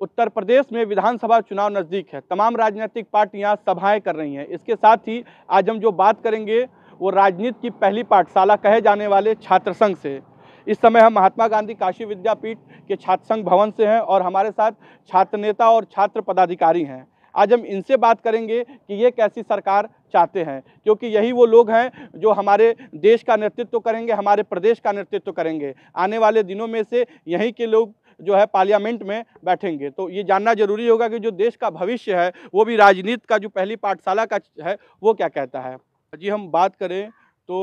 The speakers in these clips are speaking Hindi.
उत्तर प्रदेश में विधानसभा चुनाव नज़दीक है। तमाम राजनीतिक पार्टियां सभाएं कर रही हैं। इसके साथ ही आज हम जो बात करेंगे वो राजनीति की पहली पाठशाला कहे जाने वाले छात्र संघ से। इस समय हम महात्मा गांधी काशी विद्यापीठ के छात्र संघ भवन से हैं और हमारे साथ छात्र नेता और छात्र पदाधिकारी हैं। आज हम इनसे बात करेंगे कि ये कैसी सरकार चाहते हैं, क्योंकि यही वो लोग हैं जो हमारे देश का नेतृत्व करेंगे, हमारे प्रदेश का नेतृत्व करेंगे। आने वाले दिनों में से यहीं के लोग जो है पार्लियामेंट में बैठेंगे। तो ये जानना जरूरी होगा कि जो देश का भविष्य है वो भी राजनीति का जो पहली पाठशाला का है वो क्या कहता है। जी हम बात करें तो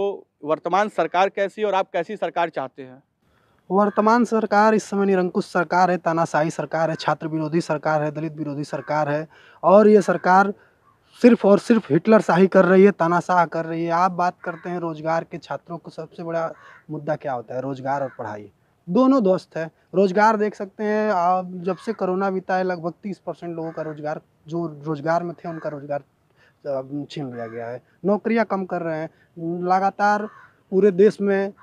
वर्तमान सरकार कैसी और आप कैसी सरकार चाहते हैं? वर्तमान सरकार इस समय निरंकुश सरकार है, तानाशाही सरकार है, छात्र विरोधी सरकार है, दलित विरोधी सरकार है और ये सरकार सिर्फ और सिर्फ हिटलर शाही कर रही है, तानाशाह कर रही है। आप बात करते हैं रोजगार के, छात्रों को सबसे बड़ा मुद्दा क्या होता है? रोजगार और पढ़ाई दोनों दोस्त है। रोजगार देख सकते हैं आप, जब से कोरोना बीता है लगभग 30% लोगों का रोजगार, जो रोजगार में थे उनका रोजगार छीन लिया गया है। नौकरियां कम कर रहे हैं, लगातार पूरे देश में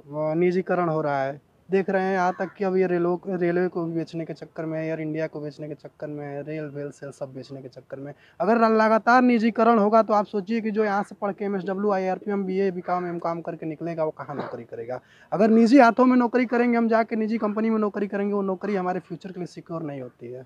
निजीकरण हो रहा है। देख रहे हैं यहाँ तक कि अब ये रेलवे को भी बेचने के चक्कर में, एयर इंडिया को बेचने के चक्कर में, रेल वेल सेल सब बेचने के चक्कर में। अगर लगातार निजीकरण होगा तो आप सोचिए कि जो यहाँ से पढ़ के MSW IRPM BA BCom M.Com करके निकलेगा वो कहाँ नौकरी करेगा। अगर निजी हाथों में नौकरी करेंगे, हम जाके निजी कंपनी में नौकरी करेंगे, वो नौकरी हमारे फ्यूचर के लिए सिक्योर नहीं होती है।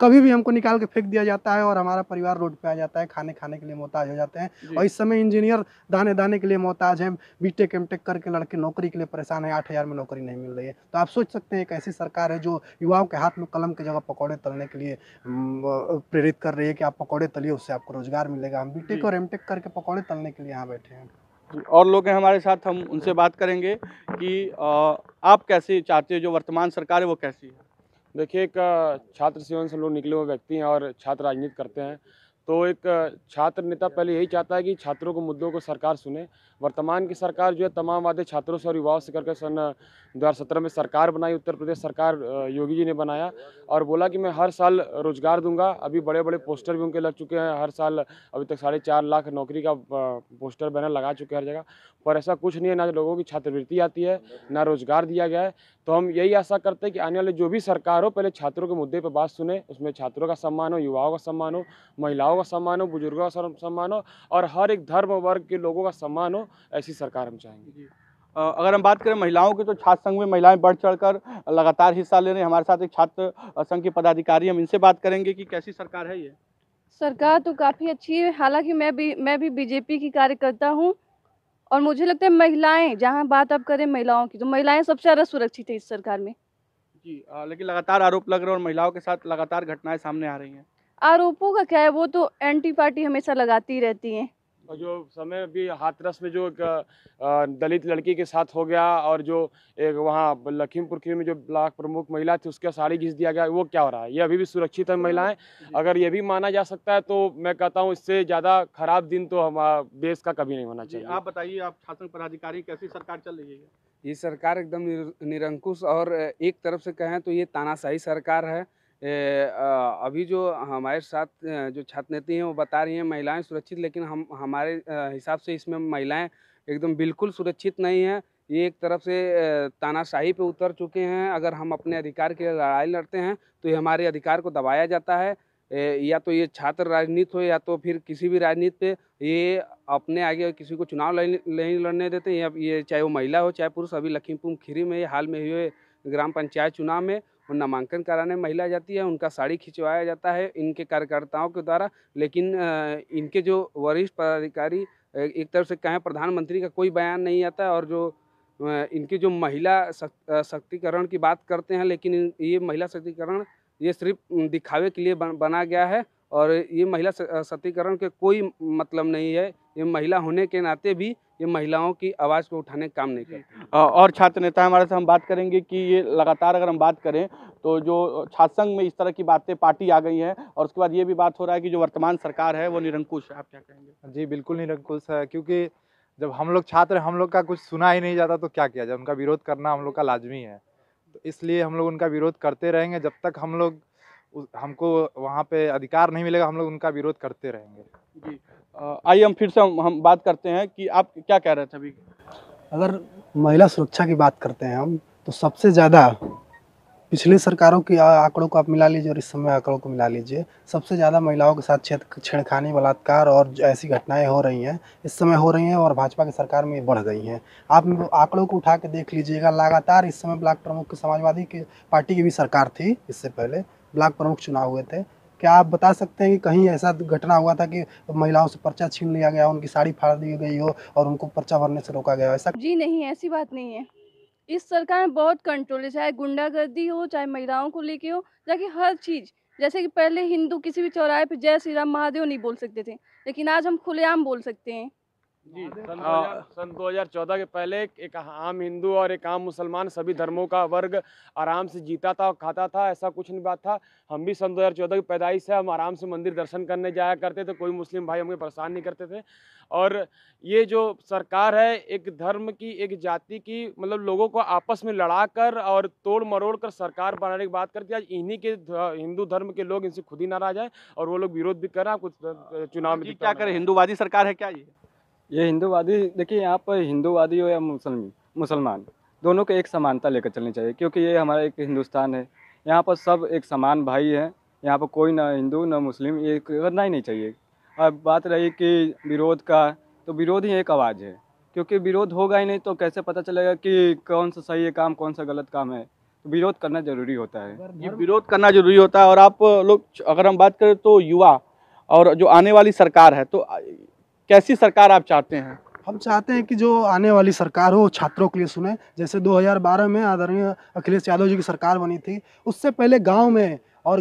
कभी भी हमको निकाल के फेंक दिया जाता है और हमारा परिवार रोड पे आ जाता है, खाने के लिए मोहताज हो जाते हैं। और इस समय इंजीनियर दाने के लिए मोहताज हैं, BTech MTech करके लड़के नौकरी के लिए परेशान है, 8,000 में नौकरी नहीं मिल रही है। तो आप सोच सकते हैं एक ऐसी सरकार है जो युवाओं के हाथ में कलम की जगह पकौड़े तलने के लिए प्रेरित कर रही है कि आप पकौड़े तलिए, उससे आपको रोजगार मिलेगा। हम BTech और MTech करके पकौड़े तलने के लिए यहाँ बैठे हैं। और लोग हैं हमारे साथ, हम उनसे बात करेंगे कि आप कैसे चाहते हो, जो वर्तमान सरकार है वो कैसी है? देखिए, एक छात्र जीवन से हम लोग निकले हुए व्यक्ति हैं और छात्र राजनीति करते हैं। तो एक छात्र नेता पहले यही चाहता है कि छात्रों के मुद्दों को सरकार सुने। वर्तमान की सरकार जो है तमाम वादे छात्रों से और युवाओं से करके सन 2017 में सरकार बनाई, उत्तर प्रदेश सरकार योगी जी ने बनाया और बोला कि मैं हर साल रोजगार दूंगा। अभी बड़े बड़े पोस्टर भी उनके लग चुके हैं, हर साल अभी तक 4.5 लाख नौकरी का पोस्टर बैनर लगा चुके हैं हर जगह। पर ऐसा कुछ नहीं है, ना लोगों की छात्रवृत्ति आती है, ना रोजगार दिया गया है। तो हम यही आशा करते हैं कि आने वाले जो भी सरकार हो पहले छात्रों के मुद्दे पर बात सुने, उसमें छात्रों का सम्मान हो, युवाओं का सम्मान हो, महिलाओं का सम्मान हो, बुजुर्गों का सम्मान हो और हर एक धर्म वर्ग के लोगों का सम्मान हो। ऐसी सरकार हम चाहेंगे। अगर हम बात करें महिलाओं की तो छात्र संघ में महिलाएं बढ़ चढ़कर लगातार हिस्सा ले रही हैं। हमारे साथ एक छात्र संघ के पदाधिकारी, हम इनसे बात करेंगे कि कैसी सरकार है ये। सरकार तो काफ़ी अच्छी है। हालांकि मैं भी बीजेपी की कार्यकर्ता हूं और मुझे लगता है महिलाएं, जहां बात अब करें महिलाओं की, तो महिलाएं सबसे ज़्यादा सुरक्षित है इस सरकार में। जी लेकिन लगातार आरोप लग रहे हैं और महिलाओं के साथ लगातार घटनाएं सामने आ रही हैं। आरोपों का क्या है, वो तो एंटी पार्टी हमेशा लगाती रहती हैं। और जो समय भी हाथरस में जो एक दलित लड़की के साथ हो गया और जो एक वहाँ लखीमपुर खीरी में जो ब्लॉक प्रमुख महिला थी उसका साड़ी घिस दिया गया, वो क्या हो रहा है? ये अभी भी सुरक्षित है महिलाएं? अगर ये भी माना जा सकता है तो मैं कहता हूँ इससे ज़्यादा खराब दिन तो हमारा देश का कभी नहीं होना चाहिए। आप बताइए, आप छात्र पदाधिकारी, कैसी सरकार चल रही है? ये सरकार एकदम निरंकुश और एक तरफ से कहें तो ये तानाशाही सरकार है। अभी जो हमारे साथ जो छात्र नेता हैं वो बता रही हैं महिलाएं सुरक्षित, लेकिन हमारे हिसाब से इसमें महिलाएं एकदम बिल्कुल सुरक्षित नहीं हैं। ये एक तरफ से तानाशाही पे उतर चुके हैं। अगर हम अपने अधिकार के लिए लड़ाई लड़ते हैं तो ये हमारे अधिकार को दबाया जाता है। या तो ये छात्र राजनीति हो या तो फिर किसी भी राजनीति पे ये अपने आगे किसी को चुनाव नहीं लड़ने देते। ये चाहे वो महिला हो चाहे पुरुष। अभी लखीमपुर खीरी में हाल में हुए ग्राम पंचायत चुनाव में नामांकन कराने महिला जाती है, उनका साड़ी खिंचवाया जाता है इनके कार्यकर्ताओं के द्वारा। लेकिन इनके जो वरिष्ठ पदाधिकारी, एक तरफ से कहें प्रधानमंत्री का कोई बयान नहीं आता और जो इनकी जो महिला शक्तिकरण की बात करते हैं, लेकिन ये महिला शक्तिकरण ये सिर्फ दिखावे के लिए बना गया है और ये महिला शक्तिकरण के कोई मतलब नहीं है। ये महिला होने के नाते भी ये महिलाओं की आवाज़ को उठाने का काम नहीं करते। और छात्र नेता हमारे से हम बात करेंगे कि ये लगातार अगर हम बात करें तो जो छात्र संघ में इस तरह की बातें पार्टी आ गई हैं और उसके बाद ये भी बात हो रहा है कि जो वर्तमान सरकार है वो निरंकुश है। आप क्या कहेंगे? जी बिल्कुल निरंकुश है, क्योंकि जब हम लोग छात्र हम लोग का कुछ सुना ही नहीं जाता तो क्या किया जाए। उनका विरोध करना हम लोग का लाजमी है, तो इसलिए हम लोग उनका विरोध करते रहेंगे जब तक हमको वहाँ पे अधिकार नहीं मिलेगा। हम लोग उनका विरोध करते रहेंगे। जी आइए हम फिर से हम बात करते हैं कि आप क्या कह रहे थे अभी। अगर महिला सुरक्षा की बात करते हैं हम, तो सबसे ज़्यादा पिछले सरकारों के आंकड़ों को आप मिला लीजिए और इस समय आंकड़ों को मिला लीजिए, सबसे ज़्यादा महिलाओं के साथ छेड़खानी, बलात्कार और ऐसी घटनाएं हो रही हैं, इस समय हो रही हैं और भाजपा की सरकार में ये बढ़ गई हैं। आप आंकड़ों को उठा के देख लीजिएगा, लगातार इस समय ब्लॉक प्रमुख की समाजवादी की पार्टी की भी सरकार थी, इससे पहले ब्लॉक प्रमुख चुनाव हुए थे। क्या आप बता सकते हैं कि कहीं ऐसा घटना हुआ था कि महिलाओं से पर्चा छीन लिया गया, उनकी साड़ी फाड़ दी गई हो और उनको पर्चा भरने से रोका गया हो? ऐसा जी नहीं, ऐसी बात नहीं है। इस सरकार में बहुत कंट्रोल है, चाहे गुंडागर्दी हो, चाहे महिलाओं को लेके हो, ताकि हर चीज़, जैसे कि पहले हिंदू किसी भी चौराहे पे जय श्री राम महादेव नहीं बोल सकते थे, लेकिन आज हम खुलेआम बोल सकते हैं। जी, सन 2014 के पहले एक आम हिंदू और एक आम मुसलमान सभी धर्मों का वर्ग आराम से जीता था और खाता था, ऐसा कुछ नहीं बात था। हम भी सन 2014 की पैदाइश है, हम आराम से मंदिर दर्शन करने जाया करते थे, कोई मुस्लिम भाई हमें परेशान नहीं करते थे। और ये जो सरकार है, एक धर्म की, एक जाति की, मतलब लोगों को आपस में लड़ा कर और तोड़ मरोड़ कर सरकार बनाने की बात करती है। आज इन्हीं के हिंदू धर्म के लोग इनसे खुद ही नाराज हैं और वो लोग विरोध भी कर रहे हैं। कुछ चुनाव में क्या करें, हिंदूवादी सरकार है क्या ये हिंदूवादी, देखिए यहाँ पर हिंदूवादी हो या मुसलमान, दोनों को एक समानता लेकर चलनी चाहिए, क्योंकि ये हमारा एक हिंदुस्तान है। यहाँ पर सब एक समान भाई हैं, यहाँ पर कोई ना हिंदू ना मुस्लिम, ये करना ही नहीं चाहिए। अब बात रही कि विरोध का, तो विरोध ही एक आवाज़ है, क्योंकि विरोध होगा ही नहीं तो कैसे पता चलेगा कि कौन सा सही है काम, कौन सा गलत काम है। तो विरोध करना जरूरी होता है। ये विरोध करना जरूरी होता है। और आप लोग, अगर हम बात करें तो युवा और जो आने वाली सरकार है, तो कैसी सरकार आप चाहते हैं? हम चाहते हैं कि जो आने वाली सरकार हो छात्रों के लिए सुने। जैसे 2012 में आदरणीय अखिलेश यादव जी की सरकार बनी थी, उससे पहले गांव में और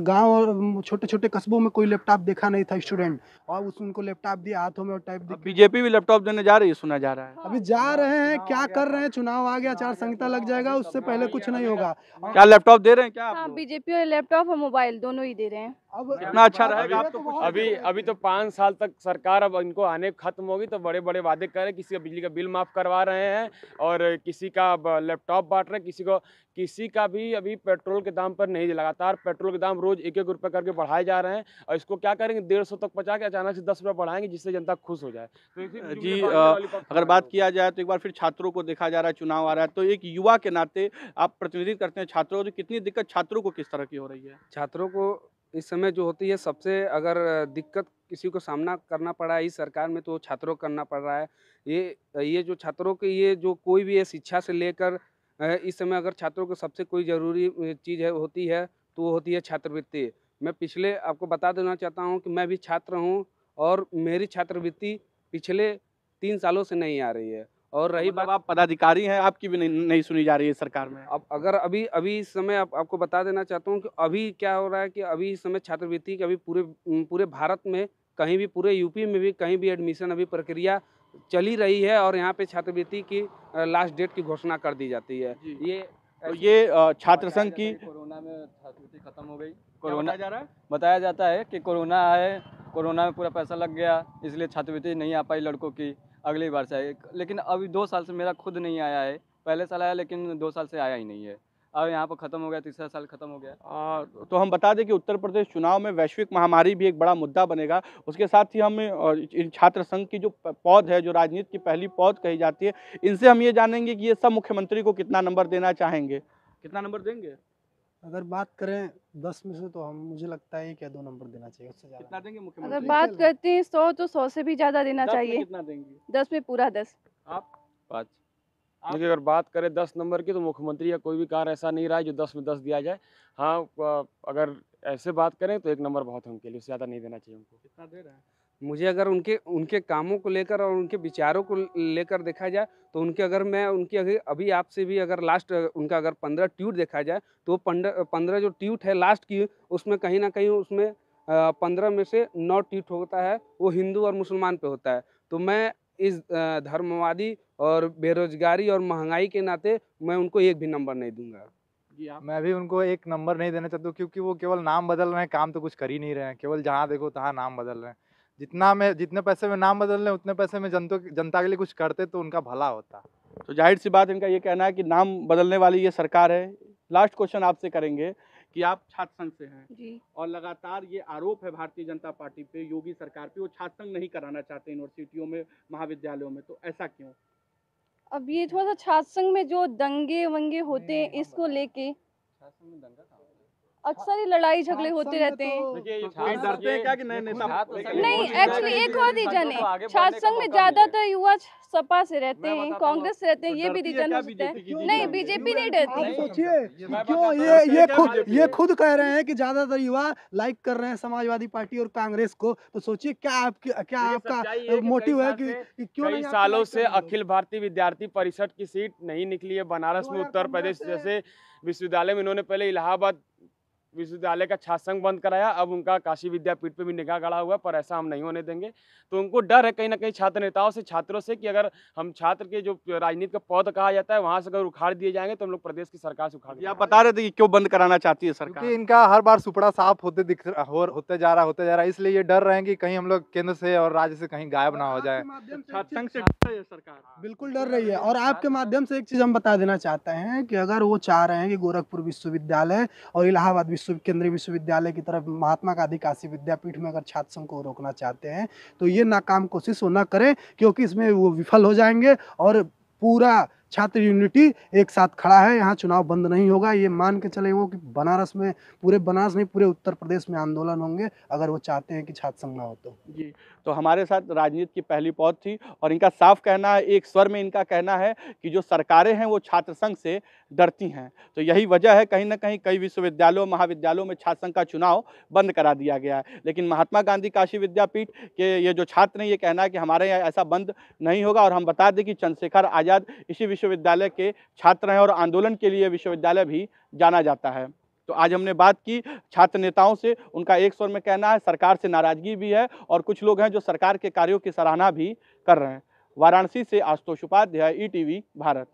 छोटे छोटे कस्बों में कोई लैपटॉप देखा नहीं था स्टूडेंट, और उनको लैपटॉप दिया हाथों में और टाइप दी। बीजेपी भी लैपटॉप देने जा रही है, सुना जा रहा है। अभी जा रहे हैं, क्या कर रहे हैं, चुनाव आ गया, आचार संहिता लग जाएगा, उससे पहले कुछ नहीं होगा। क्या लैपटॉप दे रहे हैं क्या आप हाँ, लोग? बीजेपी और लैपटॉप और मोबाइल दोनों ही दे रहे हैं। अब कितना अच्छा रहेगा? आप तो अभी तो 5 साल तक सरकार अब इनको आने खत्म होगी तो बड़े बड़े वादे कर रहे हैं। किसी का बिजली का बिल माफ करवा रहे हैं और किसी का लैपटॉप बांट रहे हैं, किसी का भी अभी पेट्रोल के दाम पर नहीं, लगातार पेट्रोल के दाम रोज 1-1 रुपये करके बढ़ाए जा रहे हैं। और इसको क्या करेंगे, 150 तक पहुंचा के अचानक से 10 रुपये बढ़ाएंगे, जिससे जनता खुश हो जाए। तो जी, अगर बात किया जाए तो एक बार फिर छात्रों को देखा जा रहा है, चुनाव आ रहा है, तो एक युवा के नाते आप प्रतिनिधित्व करते हैं छात्रों, तो कितनी दिक्कत छात्रों को किस तरह की हो रही है? छात्रों को इस समय जो होती है, सबसे अगर दिक्कत किसी को सामना करना पड़ा है इस सरकार में, तो छात्रों को करना पड़ रहा है। ये जो छात्रों के, ये जो कोई भी है शिक्षा से लेकर इस समय अगर छात्रों को सबसे कोई ज़रूरी चीज़ होती है तो वो होती है छात्रवृत्ति। मैं पिछले आपको बता देना चाहता हूँ कि मैं भी छात्र हूँ और मेरी छात्रवृत्ति पिछले 3 सालों से नहीं आ रही है। और रही मतलब आप पदाधिकारी हैं, आपकी भी नहीं सुनी जा रही है सरकार में? अब अगर अभी इस समय आपको बता देना चाहता हूँ कि अभी क्या हो रहा है कि अभी इस समय छात्रवृत्ति की अभी पूरे भारत में कहीं भी, पूरे यूपी में भी कहीं भी एडमिशन अभी प्रक्रिया चली रही है और यहाँ पे छात्रवृत्ति की लास्ट डेट की घोषणा कर दी जाती है। ये छात्र संघ की कोरोना में छात्रवृत्ति खत्म हो गई। कोरोना जा रहा है, बताया जाता है कि कोरोना है, कोरोना में पूरा पैसा लग गया, इसलिए छात्रवृत्ति नहीं आ पाई लड़कों की, अगली बार से आए। लेकिन अभी 2 साल से मेरा खुद नहीं आया है, पहले साल आया लेकिन 2 साल से आया ही नहीं है। अब यहाँ पर ख़त्म हो गया, तीसरा साल ख़त्म हो गया। तो हम बता दें कि उत्तर प्रदेश चुनाव में वैश्विक महामारी भी एक बड़ा मुद्दा बनेगा। उसके साथ ही हम इन छात्र संघ की जो पौध है, जो राजनीति की पहली पौध कही जाती है, इनसे हम ये जानेंगे कि ये सब मुख्यमंत्री को कितना नंबर देना चाहेंगे, कितना नंबर देंगे? अगर बात करें 10 में से, तो मुझे लगता है कि 2 नंबर देना चाहिए, उससे ज़्यादा कितना देंगे मुख्यमंत्री? अगर बात करते हैं 100 तो 100 से भी ज़्यादा देना 10 में चाहिए। कितना देंगे? 10 में पूरा 10। आप? 5। देखिए, अगर बात करें 10 नंबर की, तो मुख्यमंत्री या कोई भी कार्य ऐसा नहीं रहा है जो 10 में 10 दिया जाए। हाँ, अगर ऐसे बात करें तो 1 नंबर बहुत है उनके लिए, उससे ज़्यादा नहीं देना चाहिए उनको। कितना दे रहा है? मुझे अगर उनके कामों को लेकर और उनके विचारों को लेकर देखा जाए तो उनकी अभी आपसे भी अगर लास्ट उनका अगर 15 ट्वीट देखा जाए तो 15 जो ट्वीट है लास्ट की, उसमें कहीं ना कहीं उसमें 15 में से 9 ट्वीट होता है वो हिंदू और मुसलमान पे होता है। तो मैं इस धर्मवादी और बेरोजगारी और महंगाई के नाते मैं उनको 1 भी नंबर नहीं दूंगा। जी, आप? मैं भी उनको 1 नंबर नहीं देना चाहता हूँ, क्योंकि वो केवल नाम बदल रहे हैं, काम तो कुछ कर ही नहीं रहे हैं। केवल जहाँ देखो तहाँ नाम बदल रहे हैं। जितने पैसे में नाम बदल रहे हैं, उतने पैसे में जनता के लिए कुछ करते तो उनका भला होता। तो जाहिर सी बात, इनका ये कहना है कि नाम बदलने वाली ये सरकार है। लास्ट क्वेश्चन आपसे करेंगे कि आप छात्र संघ से हैं जी। और लगातार ये आरोप है भारतीय जनता पार्टी पे, योगी सरकार पे, वो छात्र संघ नहीं कराना चाहते यूनिवर्सिटियों में, महाविद्यालयों में, तो ऐसा क्यों? अब ये थोड़ा सा छात्र संघ में जो दंगे वंगे होते हैं इसको लेके अक्सर ही लड़ाई झगड़े होते रहते हैं। कोई डरते हैं क्या कि नए नेता नहीं, एक्चुअली एक और रीजन है, छात्र संघ में ज्यादातर युवा सपा से रहते हैं, कांग्रेस से रहते हैं, ये भी रीजन हो सकता है। नहीं, बीजेपी नहीं डरती। सोचिए क्यों ये खुद कह रहे हैं कि ज्यादातर युवा लाइक कर रहे हैं समाजवादी पार्टी और कांग्रेस को, तो सोचिए क्या आपका मोटिव है कि क्यों कई नहीं सालों से अखिल भारतीय विद्यार्थी परिषद की सीट नहीं निकली है बनारस में, उत्तर प्रदेश जैसे विश्वविद्यालय में। इन्होंने पहले इलाहाबाद विश्वविद्यालय का छात्र संघ बंद कराया, अब उनका काशी विद्यापीठ पे भी निगाह गड़ा हुआ, पर ऐसा हम नहीं होने देंगे। तो उनको डर है कहीं ना कहीं छात्र नेताओं से, छात्रों से, कि अगर हम छात्र के जो राजनीति का पौध कहा जाता है वहां से अगर उखाड़ दिए जाएंगे तो हम लोग प्रदेश की सरकार से उखाड़। आप बता रहे थे कि क्यों बंद कराना चाहती है सरकार? क्योंकि इनका हर बार सुपड़ा साफ होते जा रहा है, इसलिए ये डर रहे हैं कि कहीं हम लोग केंद्र से और राज्य से कहीं गायब ना हो जाए। छात्र संघ से डर रही है सरकार? बिल्कुल डर रही है। और आपके माध्यम से एक चीज हम बता देना चाहते हैं कि अगर वो चाह रहे हैं कि गोरखपुर विश्वविद्यालय और इलाहाबाद केंद्रीय विश्वविद्यालय की तरफ महात्मा गांधी काशी विद्यापीठ में अगर छात्र संघ को रोकना चाहते हैं तो ये नाकाम कोशिश वो न करें, क्योंकि इसमें वो विफल हो जाएंगे और पूरा छात्र यूनिटी एक साथ खड़ा है। यहाँ चुनाव बंद नहीं होगा, ये मान के चले वो कि बनारस में, पूरे बनारस नहीं पूरे उत्तर प्रदेश में आंदोलन होंगे अगर वो चाहते हैं कि छात्र संघ ना हो तो। जी, तो हमारे साथ राजनीति की पहली पौध थी और इनका साफ कहना है, एक स्वर में इनका कहना है कि जो सरकारें हैं वो छात्र संघ से डरती हैं। तो यही वजह है कहीं ना कहीं कई विश्वविद्यालयों महाविद्यालयों में छात्र संघ का चुनाव बंद करा दिया गया है। लेकिन महात्मा गांधी काशी विद्यापीठ के ये जो छात्र हैं ये कहना है कि हमारे यहाँ ऐसा बंद नहीं होगा। और हम बता दें कि चंद्रशेखर आज़ाद इसी विश्वविद्यालय के छात्र हैं और आंदोलन के लिए विश्वविद्यालय भी जाना जाता है। तो आज हमने बात की छात्र नेताओं से, उनका एक स्वर में कहना है सरकार से नाराजगी भी है और कुछ लोग हैं जो सरकार के कार्यों की सराहना भी कर रहे हैं। वाराणसी से आशुतोष उपाध्याय, ETV भारत।